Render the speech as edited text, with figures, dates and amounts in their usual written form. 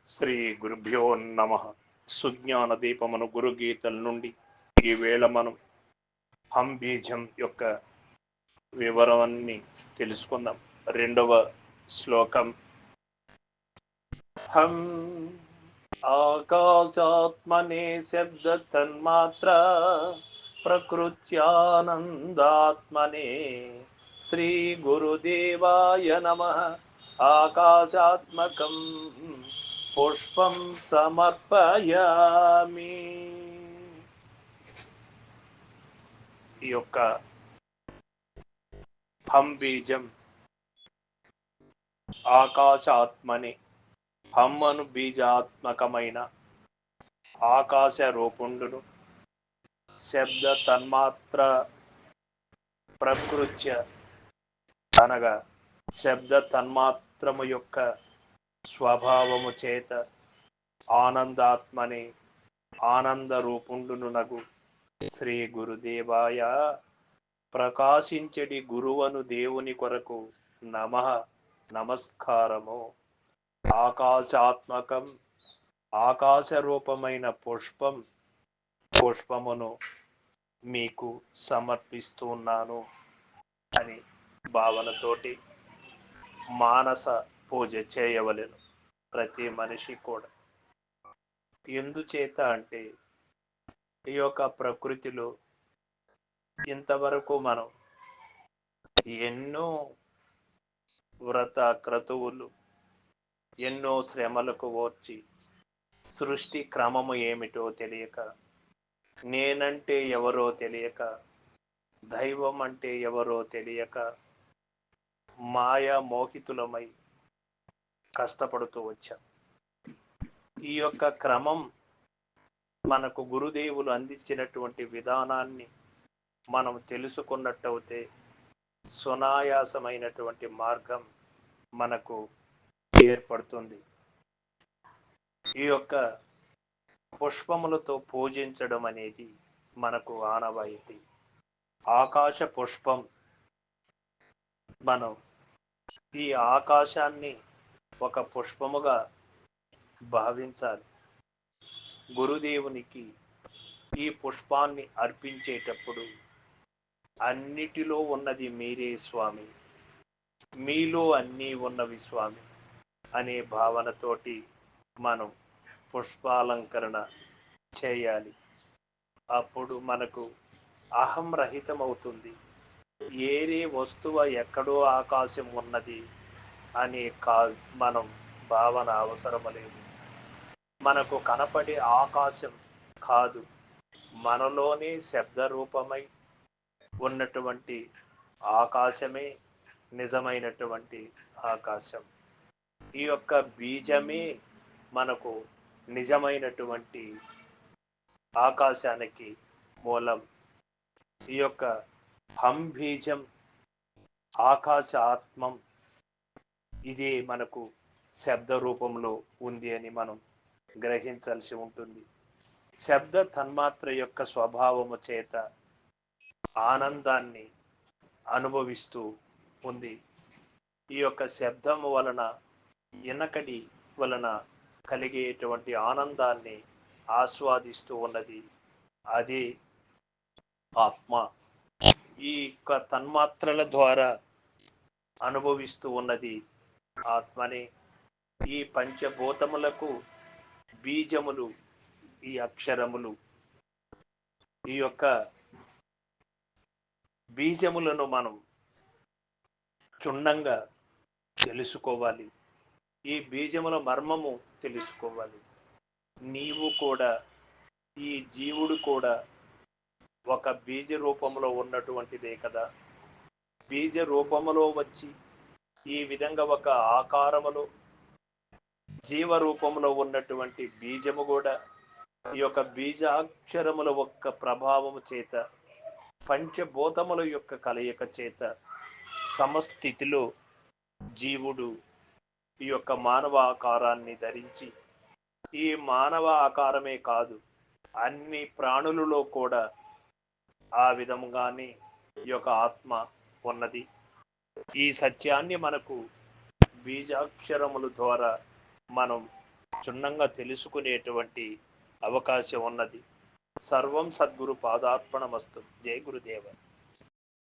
శ్రీ గురుభ్యో నమ. సుజ్ఞాన దీపమును గురుగీతల నుండి ఈవేళ మనం హం బీజం యొక్క వివరాన్ని తెలుసుకుందాం. రెండవ శ్లోకం. హం ఆకాశాత్మనే శబ్ద తన్మాత్ర ప్రకృత్యానందాత్మనే శ్రీ గురుదేవాయ నమః. ఆకాశాత్మకం పుష్పం సమర్పయామి. ఈ యొక్క హం బీజం ఆకాశాత్మని, హం అను బీజాత్మకమైన ఆకాశ రూపుండును, శబ్ద తన్మాత్ర ప్రకృత్య అనగా శబ్ద తన్మాత్రము యొక్క స్వభావము చేత ఆనందాత్మని ఆనంద రూపుండును నగు శ్రీ గురుదేవాయ ప్రకాశించడి గురువను దేవుని కొరకు నమః నమస్కారము. ఆకాశాత్మకం ఆకాశ రూపమైన పుష్పమును మీకు సమర్పిస్తున్నాను అని భావనతోటి మానస పూజ చేయవలెను ప్రతి మనిషి కూడా. ఎందుచేత అంటే ఈ యొక్క ప్రకృతిలో ఇంతవరకు మనం ఎన్నో వ్రత క్రతువులు, ఎన్నో శ్రమలకు ఓర్చి సృష్టి క్రమము ఏమిటో తెలియక, నేనంటే ఎవరో తెలియక, దైవం అంటే ఎవరో తెలియక మాయా మోహితులమై కష్టపడుతూ వచ్చాం. ఈ యొక్క క్రమం మనకు గురుదేవులు అందించినటువంటి విధానాన్ని మనం తెలుసుకున్నట్టయితే సునాయాసమైనటువంటి మార్గం మనకు ఏర్పడుతుంది. ఈ యొక్క పుష్పములతో పూజించడం అనేది మనకు ఆనవాయితీ. ఆకాశ పుష్పం, మనం ఈ ఆకాశాన్ని ఒక పుష్పముగా భావించాలి. గురుదేవునికి ఈ పుష్పాన్ని అర్పించేటప్పుడు అన్నిటిలో ఉన్నది మీరే స్వామి, మీలో అన్నీ ఉన్నవి స్వామి అనే భావనతోటి మనం పుష్పాలంకరణ చేయాలి. అప్పుడు మనకు అహం రహితమవుతుంది. ఏరే వస్తువ ఎక్కడో ఆకాశం ఉన్నది అనే మనం భావన అవసరం లేదు. మనకు కనపడే ఆకాశం కాదు, మనలోనే శబ్ద రూపమై ఉన్నటువంటి ఆకాశమే నిజమైనటువంటి ఆకాశం. ఈ యొక్క బీజమే మనకు నిజమైనటువంటి ఆకాశానికి మూలం. ఈ యొక్క హం బీజం ఆకాశ ఆత్మం, ఇదే మనకు శబ్ద రూపంలో ఉంది అని మనం గ్రహించాల్సి ఉంటుంది. శబ్ద తన్మాత్ర యొక్క స్వభావము చేత ఆనందాన్ని అనుభవిస్తూ ఉంది. ఈ యొక్క శబ్దము వలన, ఎనకడి వలన కలిగేటువంటి ఆనందాన్ని ఆస్వాదిస్తూ ఉన్నది అదే ఆత్మ. ఈ యొక్క తన్మాత్రల ద్వారా అనుభవిస్తూ ఉన్నది ఆత్మనే. ఈ పంచభూతములకు బీజములు ఈ అక్షరములు. ఈ యొక్క బీజములను మనం క్షుణ్ణంగా తెలుసుకోవాలి. ఈ బీజముల మర్మము తెలుసుకోవాలి. నీవు కూడా, ఈ జీవుడు కూడా ఒక బీజ రూపంలో ఉన్నటువంటిదే కదా. బీజ రూపములో వచ్చి ఈ విధంగా ఒక ఆకారములో జీవ రూపంలో ఉన్నటువంటి బీజము కూడా ఈ యొక్క బీజాక్షరముల యొక్క ప్రభావము చేత, పంచభూతముల యొక్క కలయిక చేత సమస్థితిలో జీవుడు ఈ యొక్క మానవ ఆకారాన్ని ధరించి, ఈ మానవ ఆకారమే కాదు అన్ని ప్రాణులలో కూడా ఆ విధముగానే ఈ యొక్క ఆత్మ ఉన్నది. ఈ సత్యాన్ని మనకు బీజాక్షరముల ద్వారా మనం క్షుణ్ణంగా తెలుసుకునేటువంటి అవకాశం ఉన్నది. సర్వం సద్గురు పాదార్పణమస్తు. జై గురుదేవ.